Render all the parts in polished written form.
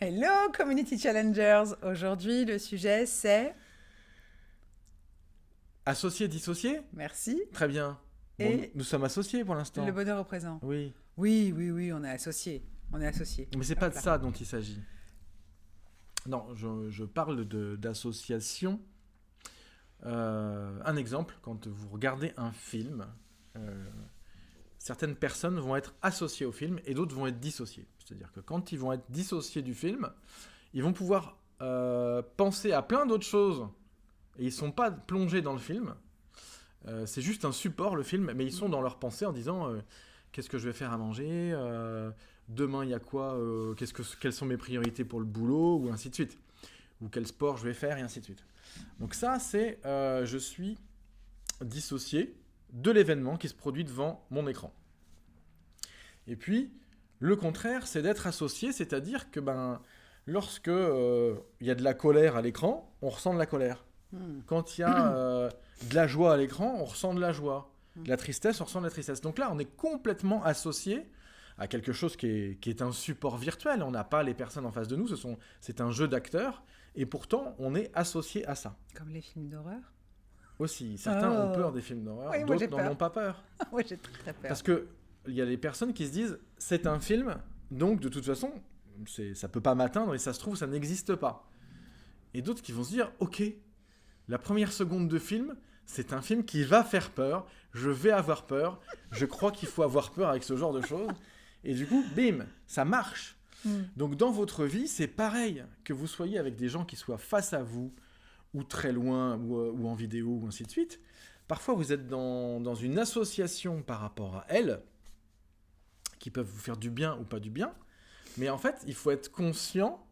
Hello Community Challengers! Aujourd'hui, le sujet c'est... Associé, dissocié? Merci. Très bien. Bon, Et nous sommes associés pour le l'instant. bonheur au présent. Oui. Oui, on est associés. On est associés. Mais c'est pas Hop de là. ça dont il s'agit. Non, je parle d'association. Un exemple, quand vous regardez un film, certaines personnes vont être associées au film et d'autres vont être dissociées. C'est-à-dire que quand ils vont être dissociés du film, ils vont pouvoir penser à plein d'autres choses et ils ne sont pas plongés dans le film. C'est juste un support, le film, mais ils sont dans leur pensée en disant qu'est-ce que je vais faire à manger, demain il y a quoi, quelles sont mes priorités pour le boulot, ou ainsi de suite. Ou quel sport je vais faire, et ainsi de suite. Donc ça, c'est je suis dissocié de l'événement qui se produit devant mon écran. Et puis, le contraire, c'est d'être associé, c'est-à-dire que lorsque il y a de la colère à l'écran, on ressent de la colère. Quand il y a de la joie à l'écran, on ressent de la joie. De la tristesse, on ressent de la tristesse. Donc là, on est complètement associé à quelque chose qui est un support virtuel. On n'a pas les personnes en face de nous, c'est un jeu d'acteurs. Et pourtant, on est associé à ça. Comme les films d'horreur. Aussi, certains ont peur des films d'horreur, Oui, moi j'ai d'autres n'en peur. ont pas peur. Moi j'ai très peur. Parce qu'il y a des personnes qui se disent, c'est un film, donc de toute façon, ça peut pas m'atteindre et ça se trouve, ça n'existe pas. Et d'autres qui vont se dire, ok, la première seconde de film, c'est un film qui va faire peur, je vais avoir peur, je crois qu'il faut avoir peur avec ce genre de choses. Et du coup, bim, ça marche. Donc dans votre vie, c'est pareil, que vous soyez avec des gens qui soient face à vous, ou très loin, ou en vidéo, ou ainsi de suite. Parfois, vous êtes dans une association par rapport à elles, qui peuvent vous faire du bien ou pas du bien. Mais en fait, il faut être conscient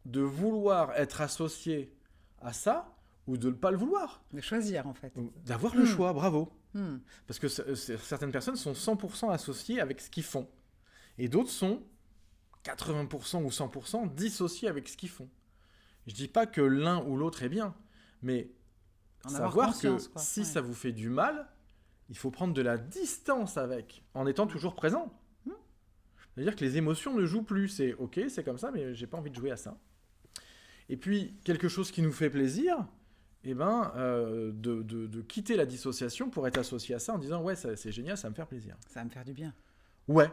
de vouloir être associé à ça, ou de ne pas le vouloir. De choisir en fait. D'avoir le choix, bravo. Hmm. Parce que certaines personnes sont 100% associées avec ce qu'ils font. Et d'autres sont 80% ou 100% dissociés avec ce qu'ils font. Je dis pas que l'un ou l'autre est bien, mais En avoir savoir que conscience, quoi. si Ouais. ça vous fait du mal, il faut prendre de la distance avec, en étant toujours présent. C'est-à-dire que les émotions ne jouent plus. C'est ok, c'est comme ça, mais j'ai pas envie de jouer à ça. Et puis, quelque chose qui nous fait plaisir, de quitter la dissociation pour être associé à ça en disant ouais, c'est génial, ça va me faire plaisir. Ça va me faire du bien. Ouais,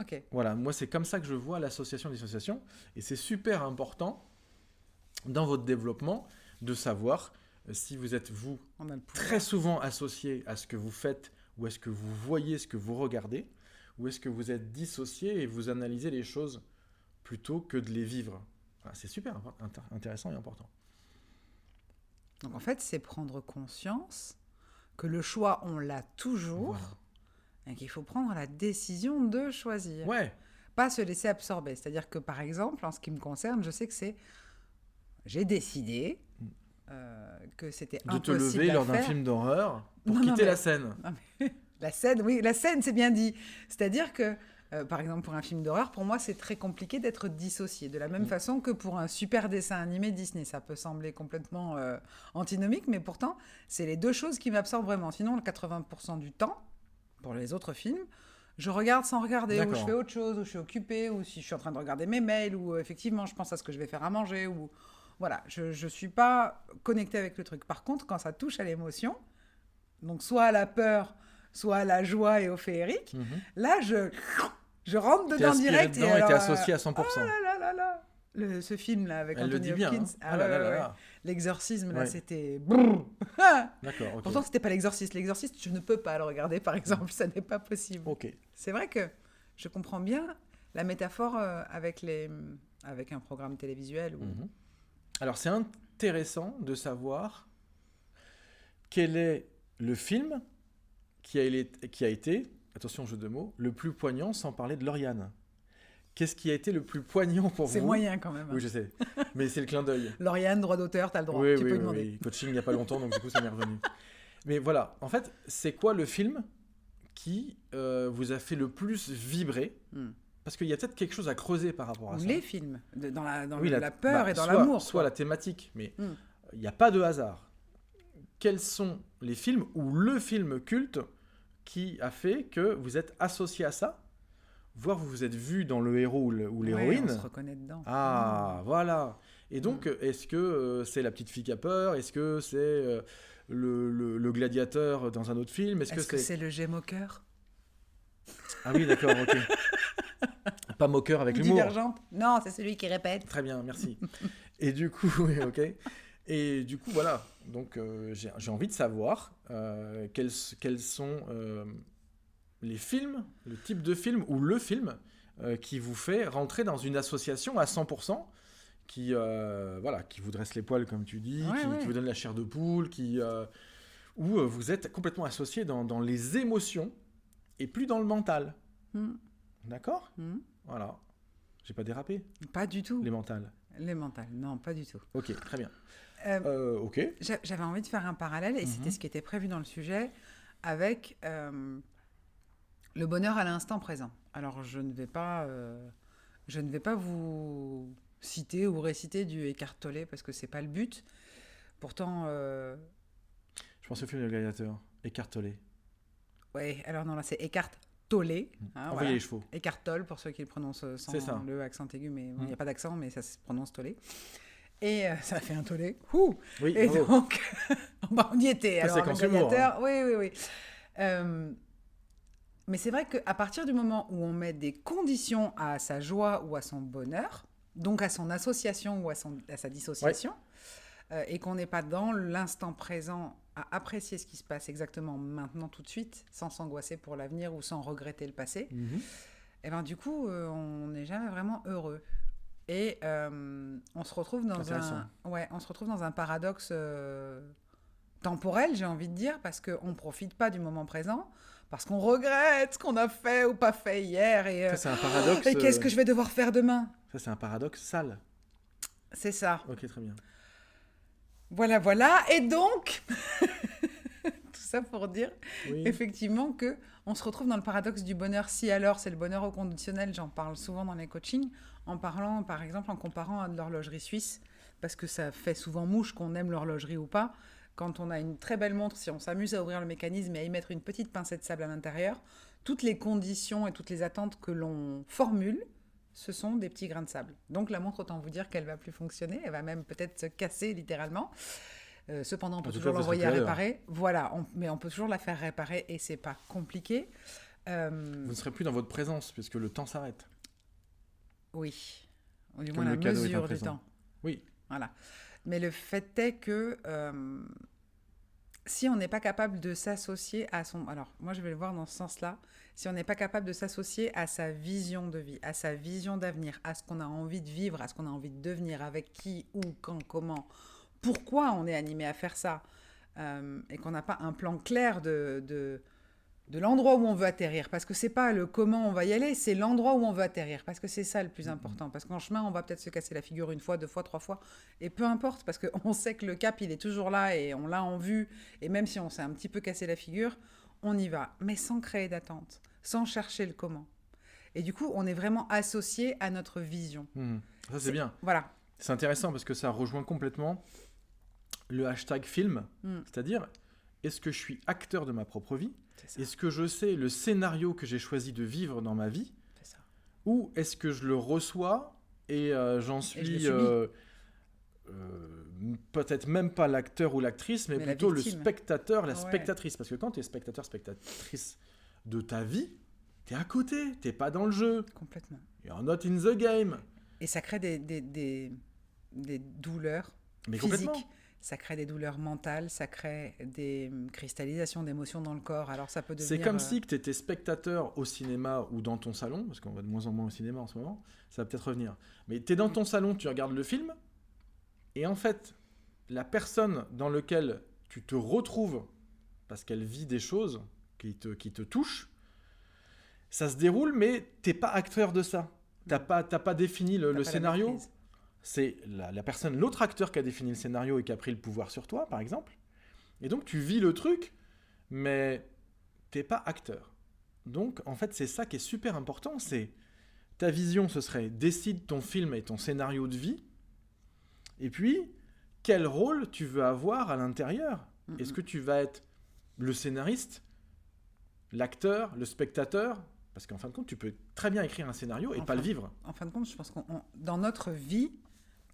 Ok. voilà, moi c'est comme ça que je vois l'association-dissociation, et c'est super important dans votre développement de savoir si vous êtes, vous, On a le pouvoir. très souvent associé à ce que vous faites, ou est-ce que vous voyez ce que vous regardez, ou est-ce que vous êtes dissocié et vous analysez les choses plutôt que de les vivre. Voilà, c'est super intéressant et important. Donc en fait, c'est prendre conscience que le choix, on l'a toujours. Voilà. Et qu'il faut prendre la décision de choisir. Ouais, Pas se laisser absorber. C'est-à-dire que, par exemple, en ce qui me concerne, je sais que c'est... J'ai décidé que c'était de te impossible lever à lors d'un faire. film d'horreur pour Non, non, quitter mais- la scène. Non, mais la scène, oui, la scène, c'est bien dit. C'est-à-dire que, par exemple, pour un film d'horreur, pour moi, c'est très compliqué d'être dissocié. De la même façon que pour un super dessin animé Disney. Ça peut sembler complètement antinomique, mais pourtant, c'est les deux choses qui m'absorbent vraiment. Sinon, le 80% du temps, pour les autres films, je regarde sans regarder, ou je D'accord. fais autre chose, ou je suis occupée, ou si je suis en train de regarder mes mails, ou effectivement, je pense à ce que je vais faire à manger, ou... Voilà, je ne suis pas connectée avec le truc. Par contre, quand ça touche à l'émotion, donc soit à la peur, soit à la joie et au féerique, là, je rentre T'es dedans aspiré direct. dedans et alors, t'es associé à 100%. Oh là là là là. Ce film-là avec Elle le Anthony dit bien. Hopkins. Hein. Ah là là là là. L'exorcisme, là, Ouais. c'était... D'accord, ok. Pourtant, c'était pas l'exorciste. L'exorciste, je ne peux pas le regarder, par exemple. Ça n'est pas possible. Ok. C'est vrai que je comprends bien la métaphore avec un programme télévisuel. Ou... Alors, c'est intéressant de savoir quel est le film qui a été, attention jeu de mots, le plus poignant sans parler de Lauriane. Qu'est-ce qui a été le plus poignant pour vous? C'est moyen quand même. Oui, je sais, mais c'est le clin d'œil. Lauriane, droit d'auteur, t'as le droit. Oui, tu oui, peux oui, demander. oui. Coaching il n'y a pas longtemps, donc du coup, ça m'est revenu. Mais voilà, en fait, c'est quoi le film qui vous a fait le plus vibrer? Parce qu'il y a peut-être quelque chose à creuser par rapport à Ou ça. les films, dans Oui, la peur et dans soit- l'amour. Soit quoi. la thématique, mais il n'y a pas de hasard. Quels sont les films ou le film culte qui a fait que vous êtes associé à ça? vous êtes vu dans le héros ou Ouais, l'héroïne. on se reconnaît dedans. Ah, voilà. Et donc, est-ce que c'est la petite fille qui a peur? Est-ce que c'est le gladiateur dans un autre film? Est-ce que c'est le G moqueur? Ah oui, d'accord, ok. Pas moqueur avec l'humour. Divergente? Non, c'est celui qui répète. Très bien, merci. Et du coup, oui, ok. Et du coup, voilà. Donc, j'ai envie de savoir quels sont les films, le type de film ou le film qui vous fait rentrer dans une association à 100%, qui vous dresse les poils, comme tu dis, qui vous donne la chair de poule, où vous êtes complètement associé dans les émotions et plus dans le mental. D'accord ? Voilà. J'ai pas dérapé. Pas du tout. Les mentales. Les mentales, non, pas du tout. Ok, très bien. Ok. J'avais envie de faire un parallèle, et c'était ce qui était prévu dans le sujet, avec le bonheur à l'instant présent. Alors, je ne vais pas vous citer ou réciter du Eckhart Tolle, parce que c'est pas le but. Pourtant... Je pense au film de gladiateur, Eckhart Tolle. Oui, alors non, là, c'est Eckhart Tolle. Envoyez voilà. Les chevaux. Eckhart Tolle, pour ceux qui le prononcent sans le accent aigu, mais il n'y a pas d'accent, mais ça se prononce Tolle. Et ça fait un tollé. Oui, et donc, on y était. Ça, alors, le gladiateur, oui. Mais c'est vrai qu'à partir du moment où on met des conditions à sa joie ou à son bonheur, donc à son association ou à sa dissociation, et qu'on n'est pas dans l'instant présent à apprécier ce qui se passe exactement maintenant, tout de suite, sans s'angoisser pour l'avenir ou sans regretter le passé, et ben du coup, on n'est jamais vraiment heureux. Et on se retrouve dans un paradoxe temporel, j'ai envie de dire, parce qu'on ne profite pas du moment présent, parce qu'on regrette ce qu'on a fait ou pas fait hier. Et, ça, c'est un paradoxe. Et qu'est-ce que je vais devoir faire demain ? Ça, c'est un paradoxe sale. C'est ça. Ok, très bien. Voilà. Et donc, tout ça pour dire, effectivement, qu'on se retrouve dans le paradoxe du bonheur. Si alors, c'est le bonheur au conditionnel, j'en parle souvent dans les coachings, en parlant, par exemple, en comparant à de l'horlogerie suisse, parce que ça fait souvent mouche qu'on aime l'horlogerie ou pas. Quand on a une très belle montre, si on s'amuse à ouvrir le mécanisme et à y mettre une petite pincée de sable à l'intérieur, toutes les conditions et toutes les attentes que l'on formule, ce sont des petits grains de sable. Donc la montre, autant vous dire qu'elle ne va plus fonctionner, elle va même peut-être se casser littéralement. Cependant, on peut toujours l'envoyer à réparer. Voilà, mais on peut toujours la faire réparer et c'est pas compliqué. Vous ne serez plus dans votre présence puisque le temps s'arrête. Oui, ou du moins la mesure du temps. Oui. Voilà. Mais le fait est que si on n'est pas capable de s'associer à son... Alors, moi, je vais le voir dans ce sens-là. Si on n'est pas capable de s'associer à sa vision de vie, à sa vision d'avenir, à ce qu'on a envie de vivre, à ce qu'on a envie de devenir, avec qui, où, quand, comment, pourquoi on est animé à faire ça, et qu'on n'a pas un plan clair de l'endroit où on veut atterrir, parce que c'est pas le comment on va y aller, c'est l'endroit où on veut atterrir, parce que c'est ça le plus important, parce qu'en chemin, on va peut-être se casser la figure 1 fois, 2 fois, 3 fois, et peu importe, parce qu'on sait que le cap, il est toujours là, et on l'a en vue, et même si on s'est un petit peu cassé la figure, on y va, mais sans créer d'attente, sans chercher le comment. Et du coup, on est vraiment associé à notre vision. Ça, c'est bien. Voilà. C'est intéressant, parce que ça rejoint complètement le hashtag film, c'est-à-dire, est-ce que je suis acteur de ma propre vie ? Est-ce que je sais le scénario que j'ai choisi de vivre dans ma vie ? C'est ça. Ou est-ce que je le reçois et j'en suis peut-être même pas l'acteur ou l'actrice, mais plutôt le spectateur, la spectatrice. Parce que quand tu es spectateur, spectatrice de ta vie, tu es à côté, tu n'es pas dans le jeu. Complètement. You're not in the game. Et ça crée des douleurs mais physiques. Ça crée des douleurs mentales, ça crée des cristallisations d'émotions dans le corps. Alors ça peut devenir... C'est comme si tu étais spectateur au cinéma ou dans ton salon, parce qu'on va de moins en moins au cinéma en ce moment, ça va peut-être revenir. Mais tu es dans ton salon, tu regardes le film, et en fait, la personne dans laquelle tu te retrouves, parce qu'elle vit des choses qui te touchent, ça se déroule, mais tu n'es pas acteur de ça. Tu n'as pas défini le scénario. C'est la personne, l'autre acteur qui a défini le scénario et qui a pris le pouvoir sur toi, par exemple. Et donc, tu vis le truc, mais t'es pas acteur. Donc, en fait, c'est ça qui est super important. C'est ta vision, ce serait décide ton film et ton scénario de vie. Et puis, quel rôle tu veux avoir à l'intérieur ? Est-ce que tu vas être le scénariste, l'acteur, le spectateur ? Parce qu'en fin de compte, tu peux très bien écrire un scénario et pas le vivre. En fin de compte, je pense qu'on dans notre vie,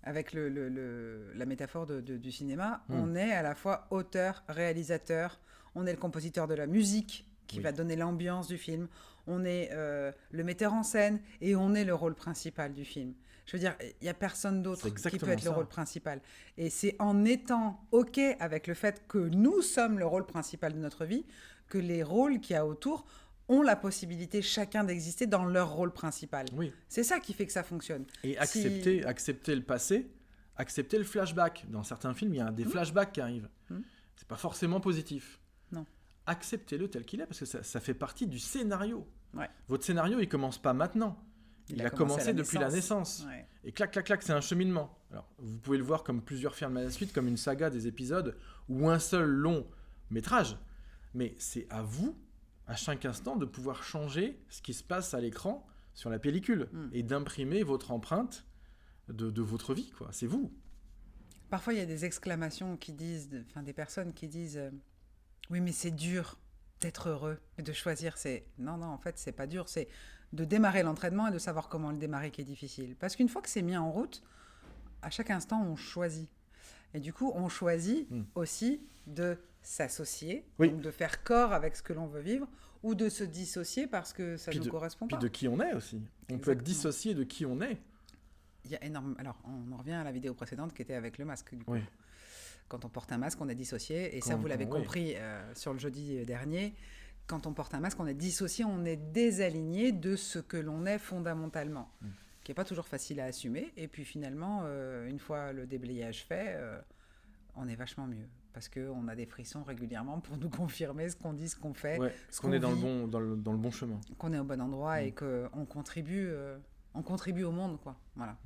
avec la métaphore du cinéma, on est à la fois auteur, réalisateur, on est le compositeur de la musique qui va donner l'ambiance du film, on est le metteur en scène et on est le rôle principal du film. Je veux dire, il n'y a personne d'autre qui peut être le rôle principal. Et c'est en étant OK avec le fait que nous sommes le rôle principal de notre vie que les rôles qu'il y a autour ont la possibilité chacun d'exister dans leur rôle principal. Oui. C'est ça qui fait que ça fonctionne. Et accepter le passé, accepter le flashback. Dans certains films, il y a des flashbacks qui arrivent. C'est pas forcément positif. Non. Acceptez-le tel qu'il est, parce que ça fait partie du scénario. Ouais. Votre scénario, il commence pas maintenant. Il a commencé depuis la naissance. Ouais. Et clac, clac, clac, c'est un cheminement. Alors, vous pouvez le voir comme plusieurs films à la suite, comme une saga des épisodes, ou un seul long métrage. Mais c'est à vous, à chaque instant, de pouvoir changer ce qui se passe à l'écran sur la pellicule et d'imprimer votre empreinte de votre vie, quoi. C'est vous. Parfois, il y a des exclamations qui disent, des personnes qui disent oui, mais c'est dur d'être heureux et de choisir. Non, en fait, c'est pas dur. C'est de démarrer l'entraînement et de savoir comment le démarrer qui est difficile. Parce qu'une fois que c'est mis en route, à chaque instant, on choisit. Et du coup, on choisit aussi de s'associer, donc de faire corps avec ce que l'on veut vivre, ou de se dissocier parce que ça ne nous correspond pas. Puis de qui on est aussi. On peut être dissocié de qui on est. Il y a énormément... Alors, on en revient à la vidéo précédente qui était avec le masque, du coup. Oui. Quand on porte un masque, on est dissocié. Et ça, vous l'avez compris sur le jeudi dernier. Quand on porte un masque, on est dissocié, on est désaligné de ce que l'on est fondamentalement, qui n'est pas toujours facile à assumer. Et puis finalement, une fois le déblayage fait, on est vachement mieux. Parce qu'on a des frissons régulièrement pour nous confirmer ce qu'on dit, ce qu'on fait. Ce qu'on est dans le bon chemin. Qu'on est au bon endroit et qu'on contribue, au monde, quoi. Voilà.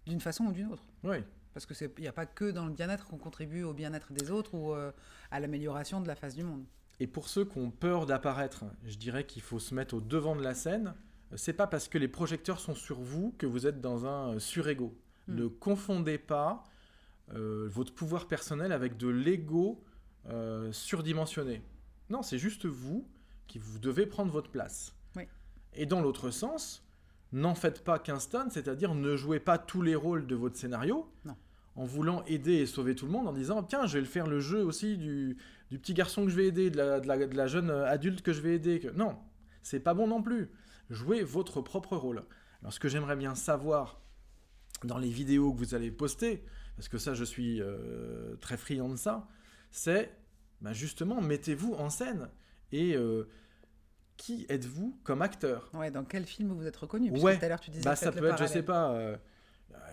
D'une façon ou d'une autre. Oui. Parce qu'il n'y a pas que dans le bien-être qu'on contribue au bien-être des autres ou à l'amélioration de la face du monde. Et pour ceux qui ont peur d'apparaître, je dirais qu'il faut se mettre au devant de la scène. C'est pas parce que les projecteurs sont sur vous que vous êtes dans un surego. Ne confondez pas votre pouvoir personnel avec de l'ego surdimensionné. Non, c'est juste vous qui vous devez prendre votre place. Oui. Et dans l'autre sens, n'en faites pas qu'un stunt, c'est-à-dire ne jouez pas tous les rôles de votre scénario en voulant aider et sauver tout le monde, en disant tiens, je vais le faire le jeu aussi du petit garçon que je vais aider, de la jeune adulte que je vais aider. Non, c'est pas bon non plus. Jouez votre propre rôle. Alors ce que j'aimerais bien savoir dans les vidéos que vous allez poster, parce que ça je suis très friand de ça, c'est justement mettez-vous en scène et qui êtes-vous comme acteur ? Ouais, dans quel film vous êtes reconnu ? Tout à l'heure tu disais ça peut être, je sais pas,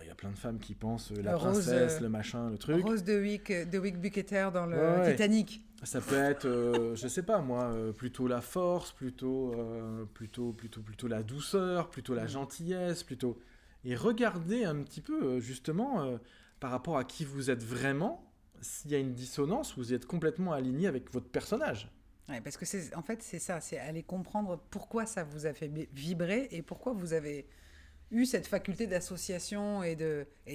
il y a plein de femmes qui pensent la princesse, le machin, le truc. Rose de Wick Bucketer dans le Titanic. Ça peut être, je sais pas moi, plutôt la force, plutôt la douceur, plutôt la gentillesse, plutôt. Et regardez un petit peu justement par rapport à qui vous êtes vraiment, s'il y a une dissonance, vous êtes complètement aligné avec votre personnage. Ouais, parce que c'est ça, c'est aller comprendre pourquoi ça vous a fait vibrer et pourquoi vous avez eu cette faculté d'association et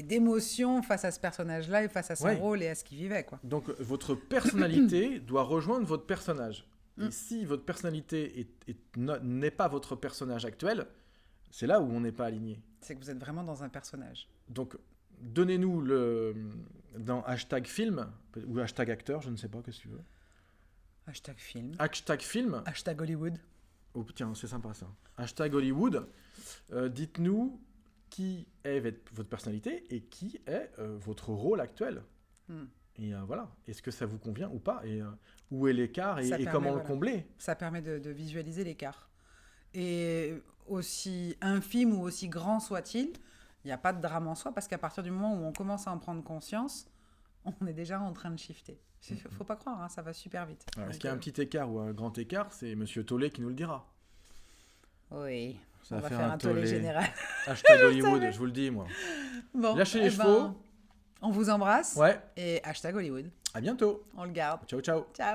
d'émotion face à ce personnage-là et face à son rôle et à ce qu'il vivait, quoi. Donc votre personnalité doit rejoindre votre personnage. Et si votre personnalité n'est pas votre personnage actuel, c'est là où on n'est pas aligné. C'est que vous êtes vraiment dans un personnage. Donc donnez-nous dans #film ou #acteur, je ne sais pas, qu'est-ce que tu veux. #film. #film. #Hollywood. Oh tiens, c'est sympa ça. #Hollywood. Dites-nous qui est votre personnalité et qui est votre rôle actuel. Et voilà. Est-ce que ça vous convient ou pas ? Et où est l'écart et comment le combler ? Ça permet de visualiser l'écart. Et aussi infime ou aussi grand soit-il, il n'y a pas de drame en soi parce qu'à partir du moment où on commence à en prendre conscience, on est déjà en train de shifter. Faut pas croire, hein, ça va super vite. Alors, est-ce qu'il y a un petit écart ou un grand écart ? C'est Monsieur Tollet qui nous le dira. Oui, ça on va faire un tollé général. #Hollywood, je vous le dis, moi. Bon, lâchez les chevaux. On vous embrasse. Ouais. Et #Hollywood. À bientôt. On le garde. Ciao, ciao. Ciao.